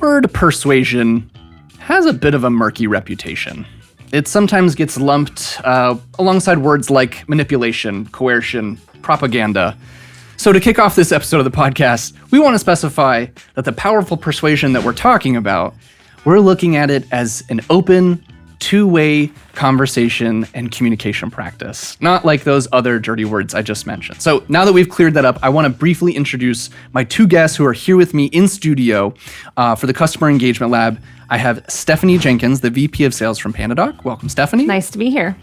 word persuasion has a bit of a murky reputation. It sometimes gets lumped alongside words like manipulation, coercion, propaganda. So to kick off this episode of the podcast, we want to specify that the powerful persuasion that we're talking about, we're looking at it as an open, two-way conversation and communication practice, not like those other dirty words I just mentioned. So now that we've cleared that up, I want to briefly introduce my two guests who are here with me in studio for the Customer Engagement Lab. I have Stephanie Jenkins, the VP of Sales from PandaDoc. Welcome, Stephanie. Nice to be here.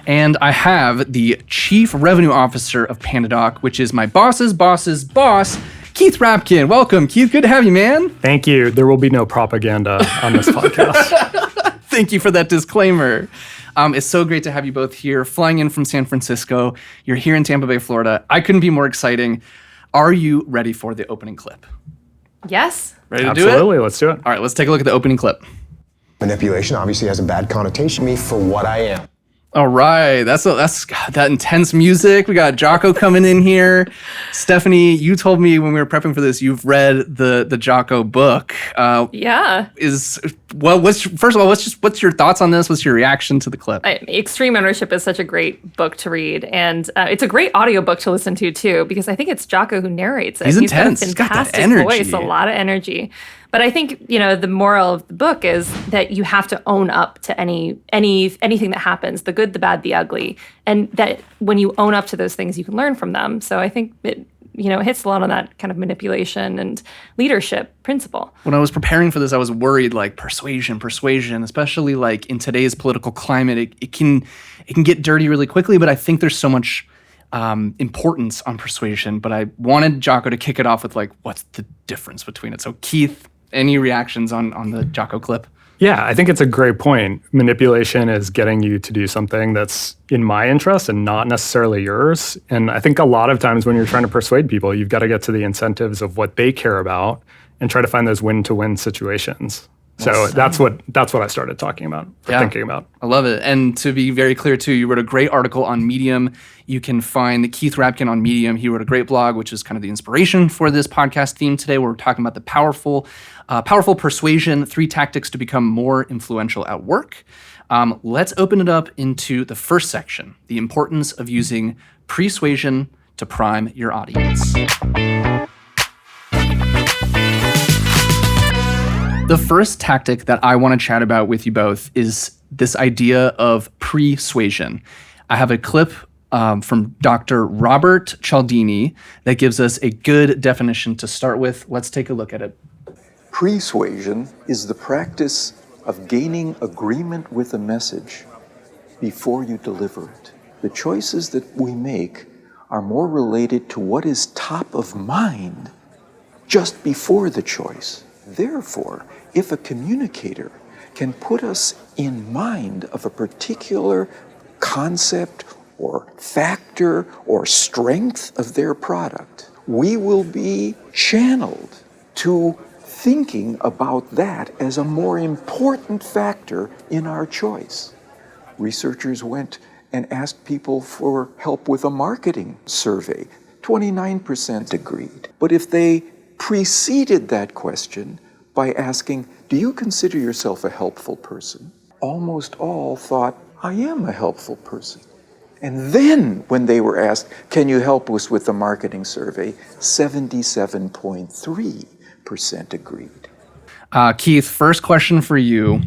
And I have the Chief Revenue Officer of PandaDoc, which is my boss's boss's boss, Keith Rabkin. Welcome, Keith. Good to have you, man. Thank you. There will be no propaganda on this podcast. Thank you for that disclaimer. It's so great to have you both here, flying in from San Francisco. You're here in Tampa Bay, Florida. I couldn't be more exciting. Are you ready for the opening clip? Yes. Ready to do it? Absolutely. Let's do it. All right, let's take a look at the opening clip. Manipulation obviously has a bad connotation to me for what I am. All right, that's that intense music. We got Jocko coming in here. Stephanie, you told me when we were prepping for this, you've read the Jocko book. Yeah. What's your thoughts on this? What's your reaction to the clip? Extreme Ownership is such a great book to read, and it's a great audiobook to listen to too, because I think it's Jocko who narrates it. He's intense. Got a fantastic He's got that energy. voice, a lot of energy. But I think, the moral of the book is that you have to own up to anything that happens, the good, the bad, the ugly. And that when you own up to those things, you can learn from them. So I think it hits a lot on that kind of manipulation and leadership principle. When I was preparing for this, I was worried, like persuasion, especially like in today's political climate, it can get dirty really quickly, but I think there's so much importance on persuasion. But I wanted Jocko to kick it off with like, what's the difference between it? So Keith, any reactions on the Jocko clip? Yeah, I think it's a great point. Manipulation is getting you to do something that's in my interest and not necessarily yours. And I think a lot of times when you're trying to persuade people, you've got to get to the incentives of what they care about and try to find those win-to-win situations. So that's what I started talking about, thinking about. I love it. And to be very clear too, you wrote a great article on Medium. You can find Keith Rabkin on Medium. He wrote a great blog, which is kind of the inspiration for this podcast theme today, where we're talking about the powerful persuasion, 3 tactics to become more influential at work. Let's open it up into the first section, the importance of using persuasion to prime your audience. The first tactic that I want to chat about with you both is this idea of persuasion. I have a clip from Dr. Robert Cialdini that gives us a good definition to start with. Let's take a look at it. Persuasion is the practice of gaining agreement with a message before you deliver it. The choices that we make are more related to what is top of mind just before the choice. Therefore, if a communicator can put us in mind of a particular concept or factor or strength of their product, we will be channeled to thinking about that as a more important factor in our choice. Researchers went and asked people for help with a marketing survey. 29% agreed. But if they preceded that question by asking, do you consider yourself a helpful person? Almost all thought, I am a helpful person. And then when they were asked, can you help us with the marketing survey, 77.3% agreed. Keith, first question for you.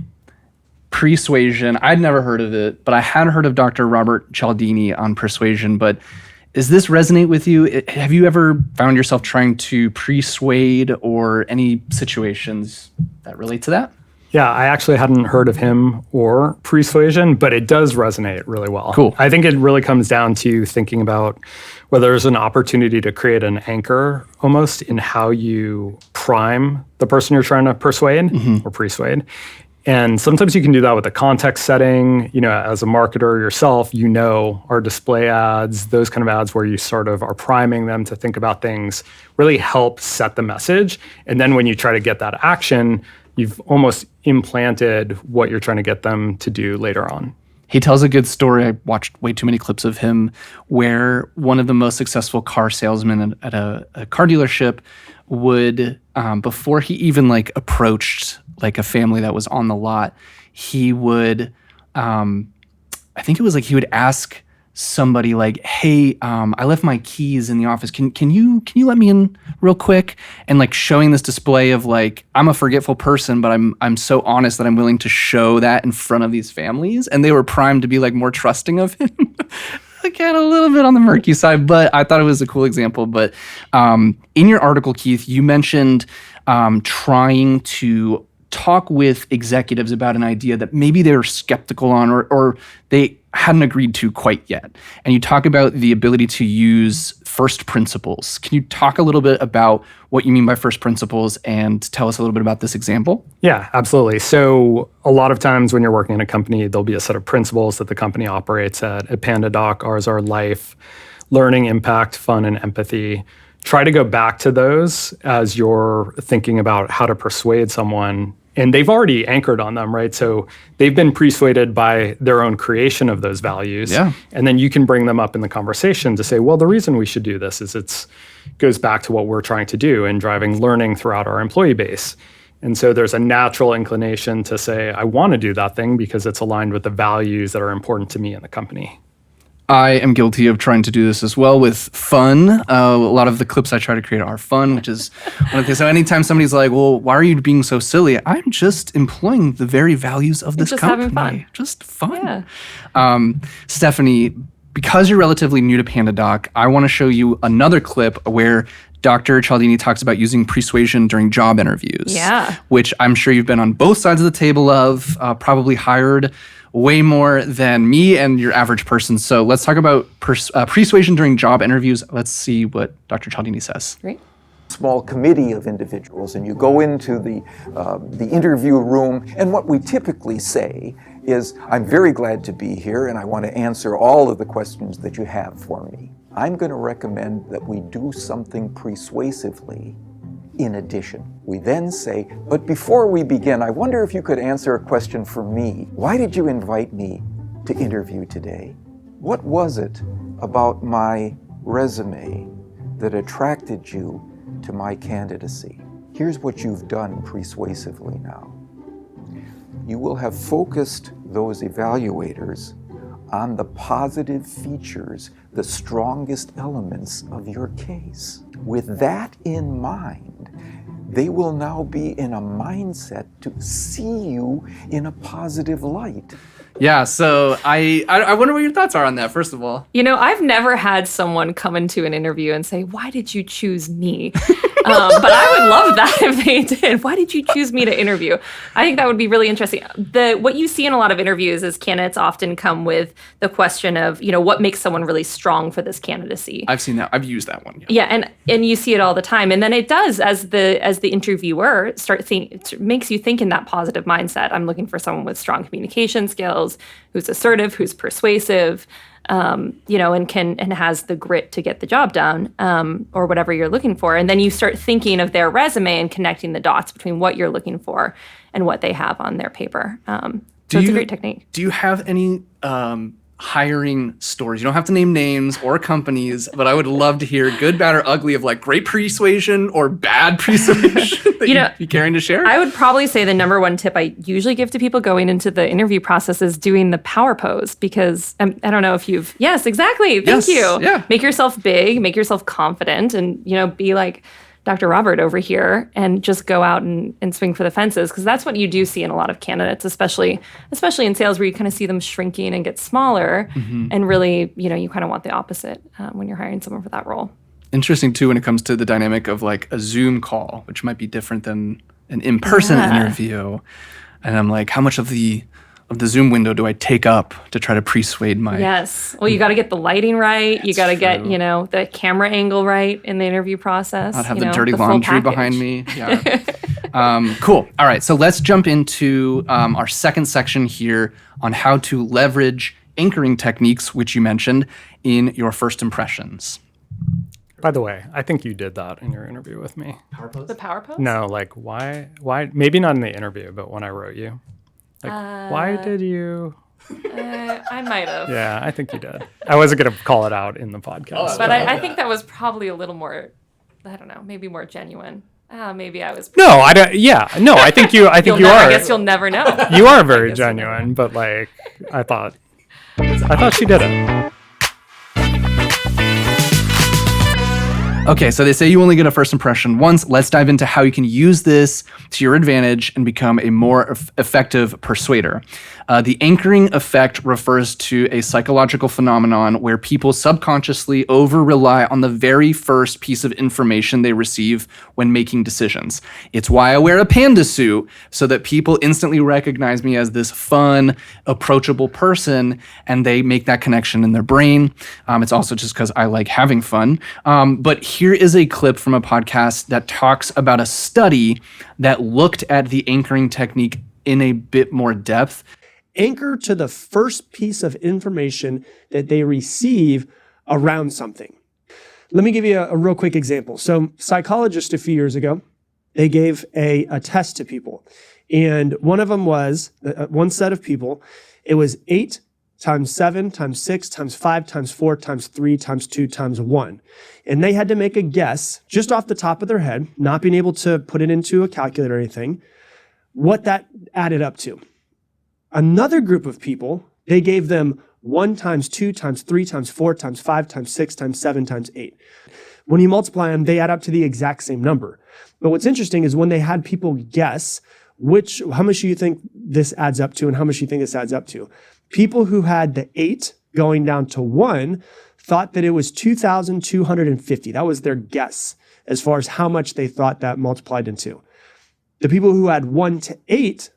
Persuasion, I'd never heard of it, but I had heard of Dr. Robert Cialdini on persuasion, but does this resonate with you? Have you ever found yourself trying to persuade or any situations that relate to that? Yeah, I actually hadn't heard of him or persuasion, but it does resonate really well. Cool. I think it really comes down to thinking about whether there's an opportunity to create an anchor almost in how you prime the person you're trying to persuade or persuade. And sometimes you can do that with a context setting. As a marketer yourself, our display ads, those kind of ads where you sort of are priming them to think about things, really help set the message. And then when you try to get that action, you've almost implanted what you're trying to get them to do later on. He tells a good story. I watched way too many clips of him where one of the most successful car salesmen at a car dealership would before he even like approached like a family that was on the lot, he would, I think it was like he would ask somebody like, "Hey, I left my keys in the office. Can you let me in real quick?" And like showing this display of like, I'm a forgetful person, but I'm so honest that I'm willing to show that in front of these families, and they were primed to be like more trusting of him. Again, a little bit on the murky side, but I thought it was a cool example. But in your article, Keith, you mentioned trying to talk with executives about an idea that maybe they were skeptical on or they hadn't agreed to quite yet. And you talk about the ability to use first principles. Can you talk a little bit about what you mean by first principles and tell us a little bit about this example? Yeah, absolutely. So a lot of times when you're working in a company, there'll be a set of principles that the company operates at. At PandaDoc, ours are life, learning, impact, fun, and empathy. Try to go back to those as you're thinking about how to persuade someone. And they've already anchored on them, right? So they've been persuaded by their own creation of those values. Yeah. And then you can bring them up in the conversation to say, well, the reason we should do this is it goes back to what we're trying to do and driving learning throughout our employee base. And so there's a natural inclination to say, I want to do that thing because it's aligned with the values that are important to me in the company. I am guilty of trying to do this as well with fun. A lot of the clips I try to create are fun, which is one of the things. So anytime somebody's like, well, why are you being so silly? I'm just employing the very values of this just company. having fun. Just fun. Yeah. Stephanie, because you're relatively new to PandaDoc, I want to show you another clip where Dr. Cialdini talks about using persuasion during job interviews. Yeah. Which I'm sure you've been on both sides of the table of, probably hired way more than me and your average person. So let's talk about persuasion during job interviews. Let's see what Dr. Cialdini says. Great. Small committee of individuals, and you go into the interview room, and what we typically say is, I'm very glad to be here, and I want to answer all of the questions that you have for me. I'm going to recommend that we do something persuasively in addition. We then say, but before we begin, I wonder if you could answer a question for me. Why did you invite me to interview today? What was it about my resume that attracted you to my candidacy? Here's what you've done persuasively now. You will have focused those evaluators on the positive features, the strongest elements of your case. With that in mind, they will now be in a mindset to see you in a positive light. Yeah, so I wonder what your thoughts are on that, first of all. You know, I've never had someone come into an interview and say, why did you choose me? But I would love that if they did. Why did you choose me to interview? I think that would be really interesting. What you see in a lot of interviews is candidates often come with the question of, what makes someone really strong for this candidacy. I've seen that. I've used that one. Yeah, and you see it all the time. And then it does, as the interviewer, it makes you think in that positive mindset. I'm looking for someone with strong communication skills, who's assertive, who's persuasive, and has the grit to get the job done, or whatever you're looking for. And then you start thinking of their resume and connecting the dots between what you're looking for and what they have on their paper. So it's a great technique. Do you have any hiring stories? You don't have to name names or companies, but I would love to hear good, bad, or ugly of like great persuasion or bad persuasion that you'd be caring to share. I would probably say the number one tip I usually give to people going into the interview process is doing the power pose, because I don't know if you've... Yes, exactly. Thank you. Yeah. Make yourself big, make yourself confident, and, be like Dr. Robert over here and just go out and swing for the fences, because that's what you do see in a lot of candidates, especially in sales, where you kind of see them shrinking and get smaller. Mm-hmm. And really, you kind of want the opposite when you're hiring someone for that role. Interesting too when it comes to the dynamic of like a Zoom call, which might be different than an in-person interview. And I'm like, how much of the Zoom window do I take up to try to persuade my... Yes. Well, you got to get the lighting right. You got to get, the camera angle right in the interview process. Not have the dirty laundry behind me. Yeah. Cool. All right. So let's jump into our second section here on how to leverage anchoring techniques, which you mentioned in your first impressions. By the way, I think you did that in your interview with me. Power pose? The power pose? No, like why? Maybe not in the interview, but when I wrote you. Why did you? I might have. Yeah, I think you did. I wasn't going to call it out in the podcast. But I think that was probably a little more, I don't know, maybe more genuine. Maybe I was. No, I don't. Yeah, no, I think you. I think you are. I guess you'll never know. You are very genuine, but like, I thought she did it. Okay, so they say you only get a first impression once. Let's dive into how you can use this to your advantage and become a more effective persuader. The anchoring effect refers to a psychological phenomenon where people subconsciously over-rely on the very first piece of information they receive when making decisions. It's why I wear a panda suit, so that people instantly recognize me as this fun, approachable person, and they make that connection in their brain. It's also just because I like having fun. But here is a clip from a podcast that talks about a study that looked at the anchoring technique in a bit more depth. Anchor to the first piece of information that they receive around something. Let me give you a real quick example. So psychologists a few years ago, they gave a test to people. And one of them was, one set of people, it was 8 times 7 times 6 times 5 times 4 times 3 times 2 times 1. And they had to make a guess just off the top of their head, not being able to put it into a calculator or anything, what that added up to. Another group of people, they gave them 1 times 2 times 3 times 4 times 5 times 6 times 7 times 8. When you multiply them, they add up to the exact same number. But what's interesting is when they had people guess how much do you think this adds up to and how much do you think this adds up to? People who had the 8 going down to 1 thought that it was 2,250. That was their guess as far as how much they thought that multiplied into. The people who had 1 to 8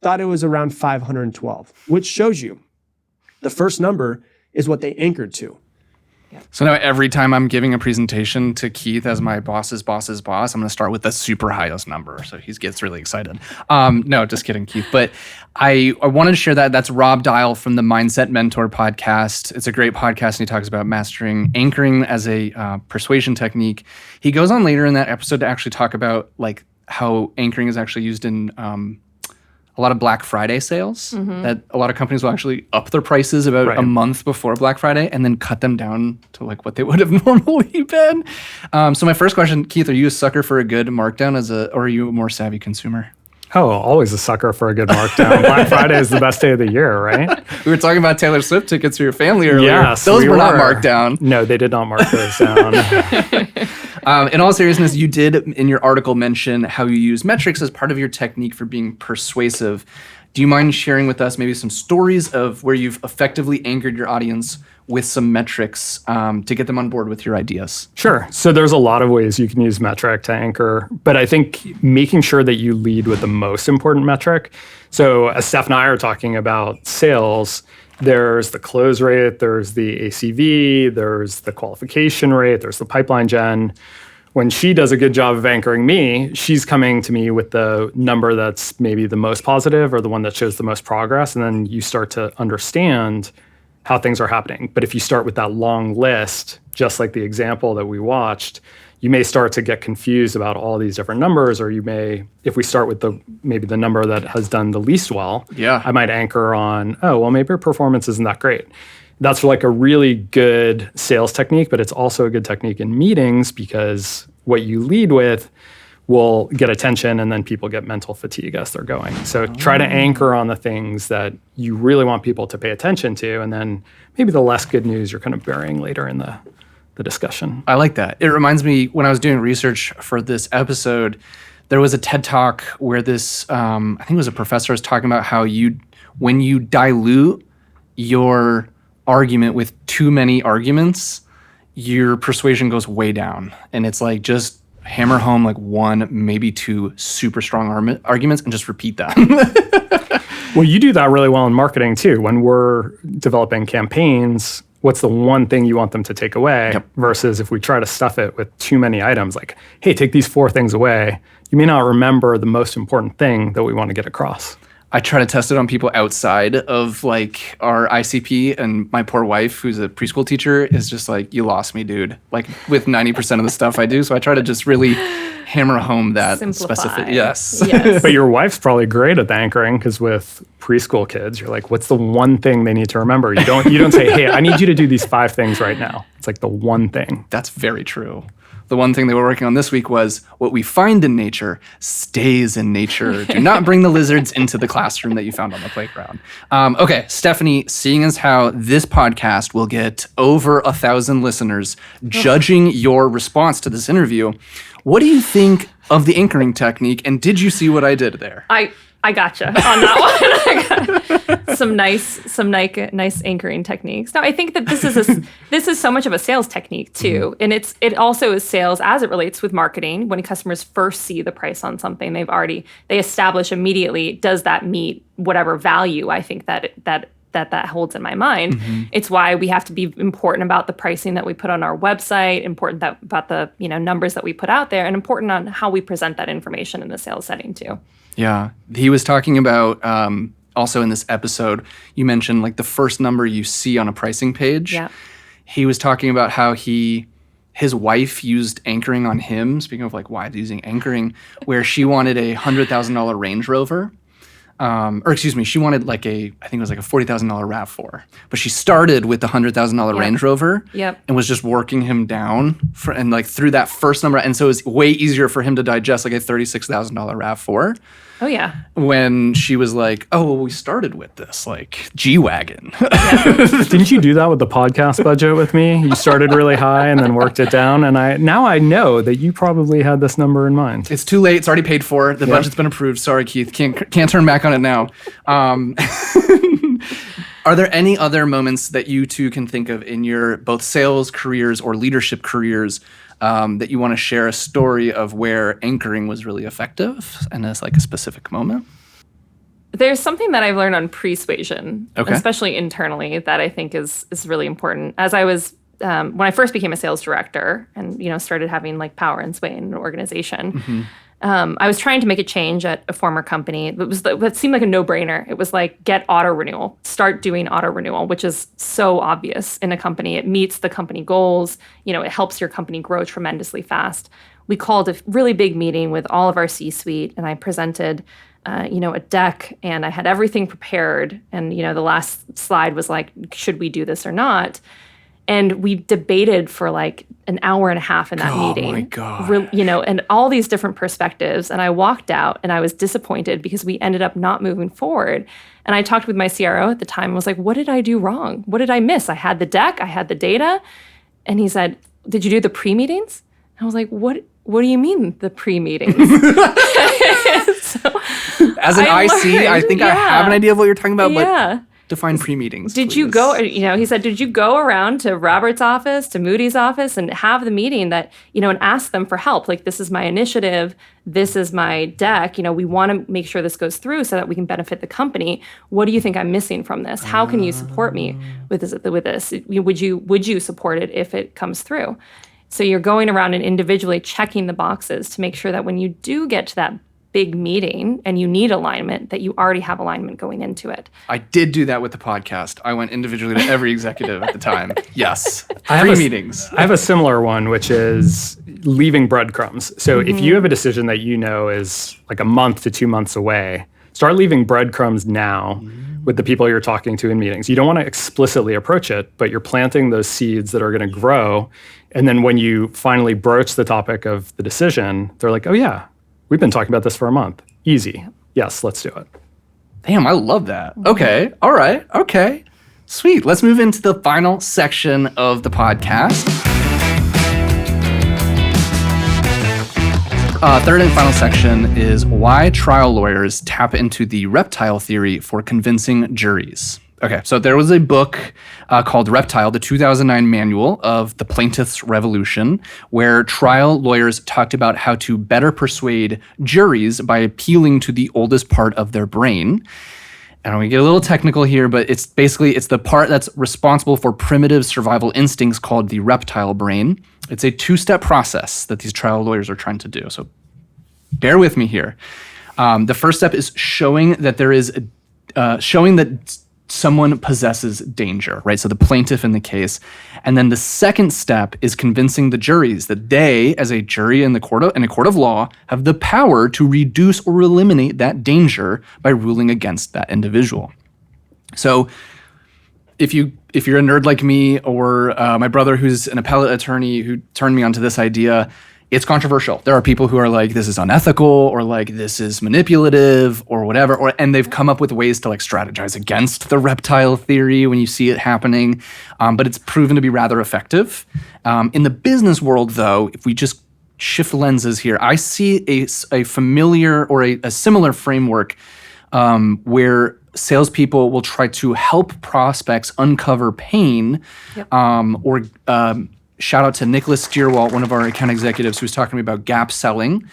thought it was around 512, which shows you the first number is what they anchored to. So now every time I'm giving a presentation to Keith as my boss's boss's boss, I'm going to start with the super highest number. So he gets really excited. No, just kidding, Keith. But I wanted to share that. That's Rob Dial from the Mindset Mentor podcast. It's a great podcast, and he talks about mastering anchoring as a persuasion technique. He goes on later in that episode to actually talk about like how anchoring is actually used in a lot of Black Friday sales, that a lot of companies will actually up their prices about a month before Black Friday and then cut them down to like what they would have normally been. So my first question, Keith, are you a sucker for a good markdown or are you a more savvy consumer? Oh, always a sucker for a good markdown. Black Friday is the best day of the year, right? We were talking about Taylor Swift tickets for your family earlier. Yes, those were not marked down. No, they did not mark those down. In all seriousness, you did in your article mention how you use metrics as part of your technique for being persuasive. Do you mind sharing with us maybe some stories of where you've effectively anchored your audience with some metrics to get them on board with your ideas? Sure. So there's a lot of ways you can use metric to anchor, but I think making sure that you lead with the most important metric. So as Steph and I are talking about sales, there's the close rate, there's the ACV, there's the qualification rate, there's the pipeline gen. When she does a good job of anchoring me, she's coming to me with the number that's maybe the most positive or the one that shows the most progress. And then you start to understand how things are happening. But if you start with that long list, just like the example that we watched, you may start to get confused about all these different numbers, or you may, if we start with maybe the number that has done the least well, I might anchor on, oh, well, maybe your performance isn't that great. That's like a really good sales technique, but it's also a good technique in meetings because what you lead with will get attention and then people get mental fatigue as they're going. So try to anchor on the things that you really want people to pay attention to, and then maybe the less good news you're kind of burying later in the discussion. I like that. It reminds me, when I was doing research for this episode, there was a TED Talk where this, I think it was a professor was talking about how when you dilute your argument with too many arguments, your persuasion goes way down. And it's like just hammer home like 1, maybe 2 super strong arguments and just repeat that. Well, you do that really well in marketing too. When we're developing campaigns, what's the one thing you want them to take away versus if we try to stuff it with too many items like, hey, take these 4 things away, you may not remember the most important thing that we want to get across. I try to test it on people outside of like our ICP, and my poor wife, who's a preschool teacher, is just like, you lost me, dude, like with 90% of the stuff I do. So I try to just really hammer home that specific. Yes. But your wife's probably great at the anchoring, because with preschool kids, you're like, what's the one thing they need to remember? You don't say, hey, I need you to do these 5 things right now. It's like the one thing. That's very true. The one thing they were working on this week was what we find in nature stays in nature. Do not bring the lizards into the classroom that you found on the playground. Okay, Stephanie, seeing as how this podcast will get over 1,000 listeners judging your response to this interview, what do you think of the anchoring technique, and did you see what I did there? I gotcha on that one. Some nice anchoring techniques. No, I think that this is so much of a sales technique too, and it also is sales as it relates with marketing. When customers first see the price on something, they establish immediately, does that meet whatever value I think that holds in my mind. It's why we have to be important about the pricing that we put on our website, important about the numbers that we put out there, and important on how we present that information in the sales setting too. Yeah, he was talking about also in this episode, you mentioned like the first number you see on a pricing page. Yeah. He was talking about how his wife used anchoring on him, speaking of like wives using anchoring, where she wanted a $100,000 Range Rover. She wanted I think it was like a $40,000 RAV4, but she started with the $100,000 Range Rover and was just working him down through that first number. And so it was way easier for him to digest like a $36,000 RAV4. Oh yeah. When she was like, oh, well, we started with this like G-Wagon. Didn't you do that with the podcast budget with me? You started really high and then worked it down. And now I know that you probably had this number in mind. It's too late. It's already paid for. The budget's been approved. Sorry, Keith. Can't turn back on it now. Are there any other moments that you two can think of in your both sales careers or leadership careers that you want to share a story of where anchoring was really effective and as like a specific moment? There's something that I've learned on Persuasion, especially internally, that I think is really important. As I was, when I first became a sales director and, started having like power and sway in an organization, I was trying to make a change at a former company. It seemed like a no-brainer. It was like, get auto renewal, start doing auto renewal, which is so obvious in a company. It meets the company goals. It helps your company grow tremendously fast. We called a really big meeting with all of our C-suite, and I presented, a deck, and I had everything prepared. And, the last slide was like, should we do this or not? And we debated for like an hour and a half in that meeting. Oh my God. And all these different perspectives. And I walked out and I was disappointed because we ended up not moving forward. And I talked with my CRO at the time and was like, what did I do wrong? What did I miss? I had the deck, I had the data. And he said, did you do the pre-meetings? I was like, what do you mean the pre-meetings? As an IC, I think I have an idea of what you're talking about, but define pre-meetings. Did you go, he said, did you go around to Robert's office, to Moody's office, and have the meeting that, and ask them for help? Like, this is my initiative. This is my deck. We want to make sure this goes through so that we can benefit the company. What do you think I'm missing from this? How can you support me with this? Would you support it if it comes through? So you're going around and individually checking the boxes to make sure that when you do get to that big meeting and you need alignment, that you already have alignment going into it. I did do that with the podcast. I went individually to every executive at the time. Yes. Meetings. I have a similar one, which is leaving breadcrumbs. So if you have a decision that is like a month to 2 months away, start leaving breadcrumbs now with the people you're talking to in meetings. You don't want to explicitly approach it, but you're planting those seeds that are going to grow. And then when you finally broach the topic of the decision, they're like, oh yeah, we've been talking about this for a month. Easy. Yes, let's do it. Damn, I love that. Okay. All right. Okay. Sweet. Let's move into the final section of the podcast. Third and final section is why trial lawyers tap into the reptile theory for convincing juries. Okay, so there was a book called Reptile, the 2009 manual of the plaintiff's revolution, where trial lawyers talked about how to better persuade juries by appealing to the oldest part of their brain. And we get a little technical here, but it's the part that's responsible for primitive survival instincts called the reptile brain. It's a 2-step process that these trial lawyers are trying to do. So bear with me here. The first step is showing that someone possesses danger, right? So the plaintiff in the case. And then the second step is convincing the juries that they, as a jury in a court of law, have the power to reduce or eliminate that danger by ruling against that individual. So if you're a nerd like me or my brother who's an appellate attorney who turned me onto this idea, it's controversial. There are people who are like, this is unethical, or like, this is manipulative, or whatever, and they've come up with ways to like strategize against the reptile theory when you see it happening, but it's proven to be rather effective. In the business world, though, if we just shift lenses here, I see a familiar or a similar framework where salespeople will try to help prospects uncover pain, or shout out to Nicholas Steerwalt, one of our account executives, who was talking to me about gap selling,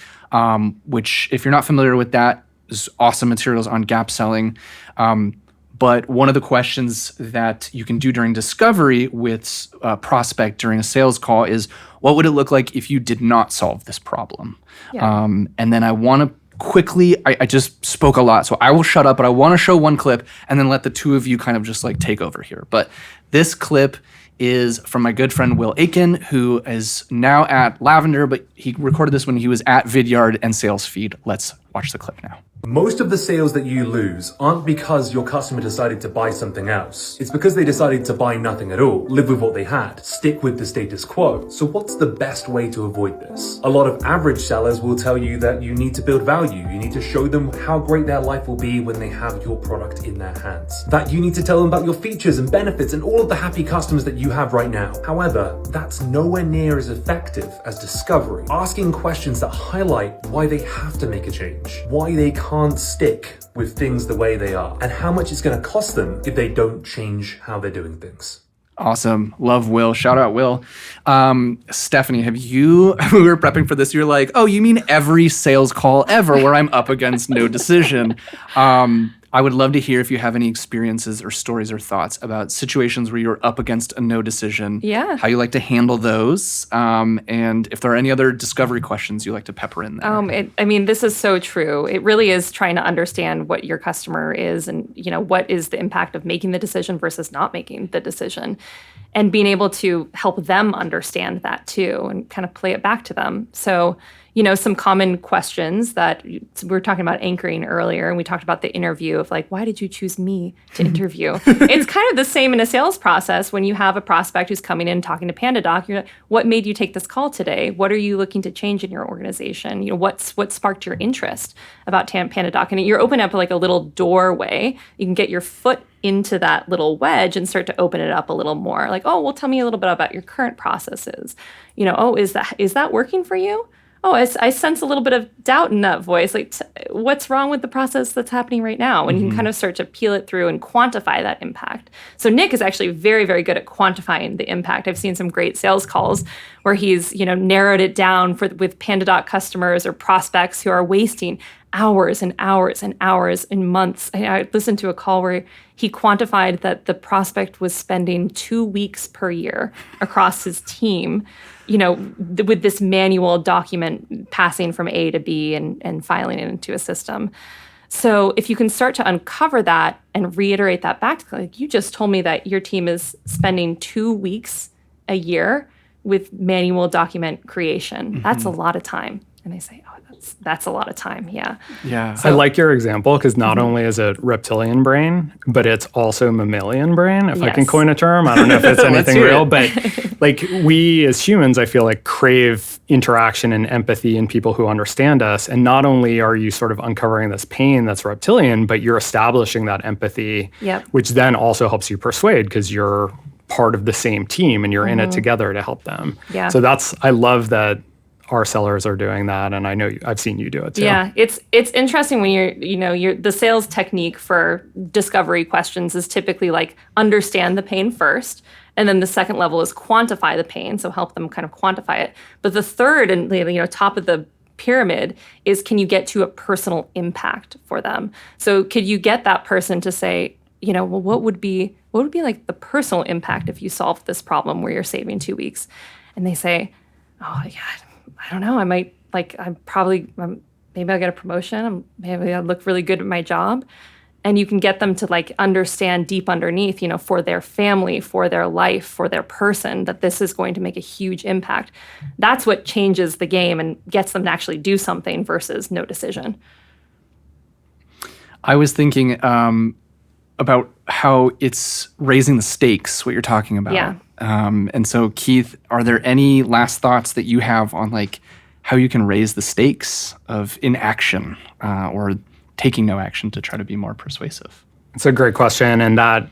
which, if you're not familiar with that, is awesome materials on gap selling. But one of the questions that you can do during discovery with a prospect during a sales call is, what would it look like if you did not solve this problem? Yeah. And then I want to quickly, I just spoke a lot, so I will shut up, but I want to show one clip and then let the two of you kind of just like take over here. But this clip is from my good friend Will Aiken, who is now at Lavender, but he recorded this when he was at Vidyard and SalesFeed. Let's watch the clip now. Most of the sales that you lose aren't because your customer decided to buy something else. It's because they decided to buy nothing at all, live with what they had, stick with the status quo. So what's the best way to avoid this? A lot of average sellers will tell you that you need to build value. You need to show them how great their life will be when they have your product in their hands. That you need to tell them about your features and benefits and all of the happy customers that you have right now. However, that's nowhere near as effective as discovery. Asking questions that highlight why they have to make a change, why they can't stick with things the way they are, and how much it's going to cost them if they don't change how they're doing things. Awesome. Love Will. Shout out Will. Stephanie, have you, we were prepping for this, you're like, oh, you mean every sales call ever where I'm up against no decision? I would love to hear if you have any experiences or stories or thoughts about situations where you're up against a no decision. Yeah. How you like to handle those, and if there are any other discovery questions you like to pepper in there. This is so true. It really is trying to understand what your customer is, and what is the impact of making the decision versus not making the decision, and being able to help them understand that too, and kind of play it back to them. So, some common questions that we were talking about anchoring earlier, and we talked about the interview of like, why did you choose me to interview? It's kind of the same in a sales process. When you have a prospect who's coming in talking to PandaDoc, you're like, what made you take this call today? What are you looking to change in your organization? What sparked your interest about PandaDoc? And you're opening up like a little doorway. You can get your foot into that little wedge and start to open it up a little more. Like, oh, well, tell me a little bit about your current processes. Oh, is that working for you? Oh, I sense a little bit of doubt in that voice. Like, what's wrong with the process that's happening right now? And you can kind of start to peel it through and quantify that impact. So Nick is actually very, very good at quantifying the impact. I've seen some great sales calls where he's, narrowed it down with PandaDoc customers or prospects who are wasting hours and hours and hours and months. I listened to a call where he quantified that the prospect was spending 2 weeks per year across his team, with this manual document passing from A to B and filing it into a system. So if you can start to uncover that and reiterate that back to, like, you just told me that your team is spending 2 weeks a year with manual document creation. That's a lot of time. And they say, oh, that's a lot of time. Yeah. Yeah. I like your example because not only is it reptilian brain, but it's also mammalian brain, if I can coin a term. I don't know if it's anything real, but like we as humans, I feel like crave interaction and empathy in people who understand us. And not only are you sort of uncovering this pain that's reptilian, but you're establishing that empathy, which then also helps you persuade because you're part of the same team and you're in it together to help them. Yeah. So I love that our sellers are doing that, and I know I've seen you do it too. Yeah, it's interesting when you're the sales technique for discovery questions is typically like understand the pain first, and then the second level is quantify the pain, so help them kind of quantify it. But the third and top of the pyramid is, can you get to a personal impact for them? So could you get that person to say, well, what would be like the personal impact if you solved this problem where you're saving 2 weeks? And they say, oh yeah, I don't know. I might maybe I'll get a promotion. Maybe I'll look really good at my job. And you can get them to like understand deep underneath, for their family, for their life, for their person, that this is going to make a huge impact. That's what changes the game and gets them to actually do something versus no decision. I was thinking, about how it's raising the stakes, what you're talking about. Yeah. And so, Keith, are there any last thoughts that you have on like how you can raise the stakes of inaction or taking no action to try to be more persuasive? It's a great question, and that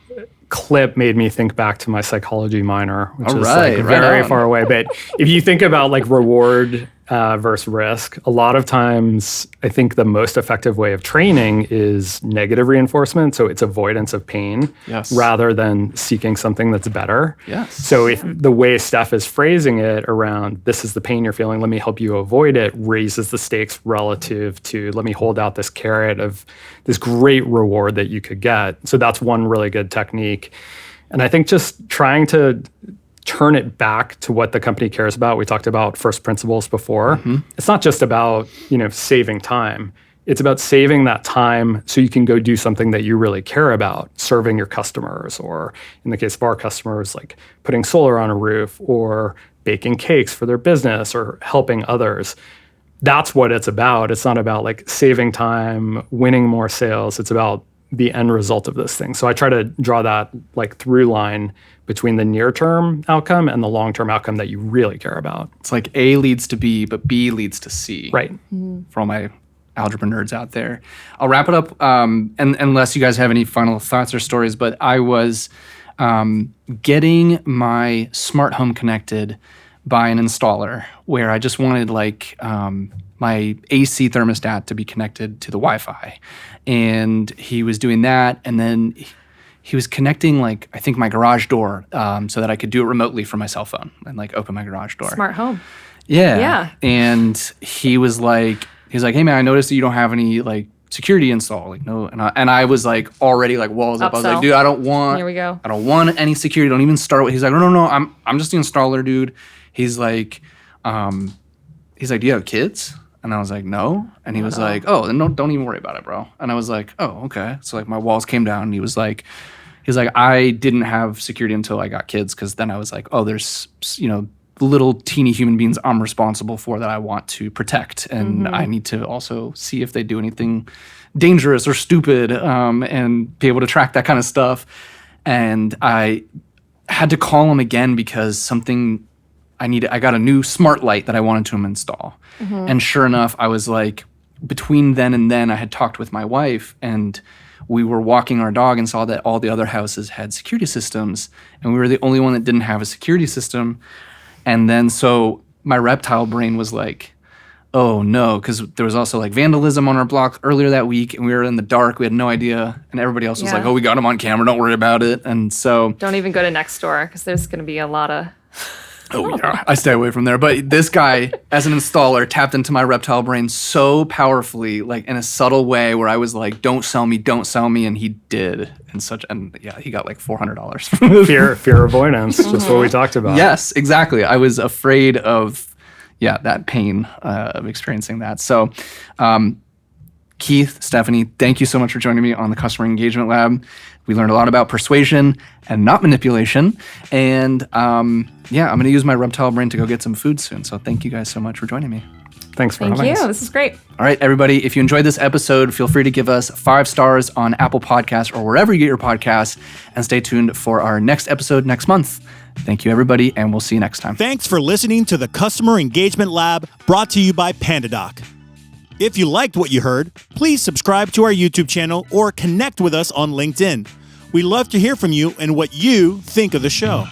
clip made me think back to my psychology minor, which is like very far away. But if you think about like reward versus risk, a lot of times I think the most effective way of training is negative reinforcement. So it's avoidance of pain rather than seeking something that's better. Yes. So if the way Steph is phrasing it around this is the pain you're feeling, let me help you avoid it, raises the stakes relative to let me hold out this carrot of this great reward that you could get. So that's one really good technique. And I think just trying to turn it back to what the company cares about. We talked about first principles before. It's not just about, saving time. It's about saving that time so you can go do something that you really care about, serving your customers, or in the case of our customers, like putting solar on a roof or baking cakes for their business or helping others. That's what it's about. It's not about like saving time, winning more sales. It's about the end result of this thing. So I try to draw that like through line between the near-term outcome and the long-term outcome that you really care about. It's like A leads to B, but B leads to C. Right. For all my algebra nerds out there. I'll wrap it up, and unless you guys have any final thoughts or stories, but I was getting my smart home connected by an installer where I just wanted like my AC thermostat to be connected to the Wi-Fi. And he was doing that, and then he was connecting like I think my garage door so that I could do it remotely from my cell phone and like open my garage door. Smart home. Yeah. And he was like, hey man, I noticed that you don't have any like security install. Like no, and I was like already like walls up. I was like, dude, I don't want. Here we go. I don't want any security. Don't even start with. He's like, no, I'm just the installer, dude. He's like, do you have kids? And I was like, no. And he was like, oh, then don't even worry about it, bro. And I was like, oh, okay. So like my walls came down, and he was like, I didn't have security until I got kids, because then I was like, oh, there's little teeny human beings I'm responsible for that I want to protect, and I need to also see if they do anything dangerous or stupid, and be able to track that kind of stuff. And I had to call him again because I got a new smart light that I wanted to install. And sure enough, I was like, between then and then I had talked with my wife, and we were walking our dog and saw that all the other houses had security systems, and we were the only one that didn't have a security system. And then so my reptile brain was like, oh no, because there was also like vandalism on our block earlier that week, and we were in the dark, we had no idea, and everybody else was like, oh, we got him on camera, don't worry about it. And so don't even go to next door, because there's going to be a lot of oh yeah, I stay away from there. But this guy, as an installer, tapped into my reptile brain so powerfully, like in a subtle way, where I was like, don't sell me, and he did. And yeah, he got like $400. Fear avoidance, just what we talked about. Yes, exactly. I was afraid of, that pain of experiencing that. So, Keith, Stephanie, thank you so much for joining me on the Customer Engagement Lab. We learned a lot about persuasion and not manipulation. And I'm going to use my reptile brain to go get some food soon. So thank you guys so much for joining me. Thanks for having us. Thank you. This is great. All right, everybody. If you enjoyed this episode, feel free to give us 5 stars on Apple Podcasts or wherever you get your podcasts. And stay tuned for our next episode next month. Thank you, everybody, and we'll see you next time. Thanks for listening to the Customer Engagement Lab, brought to you by PandaDoc. If you liked what you heard, please subscribe to our YouTube channel or connect with us on LinkedIn. We love to hear from you and what you think of the show.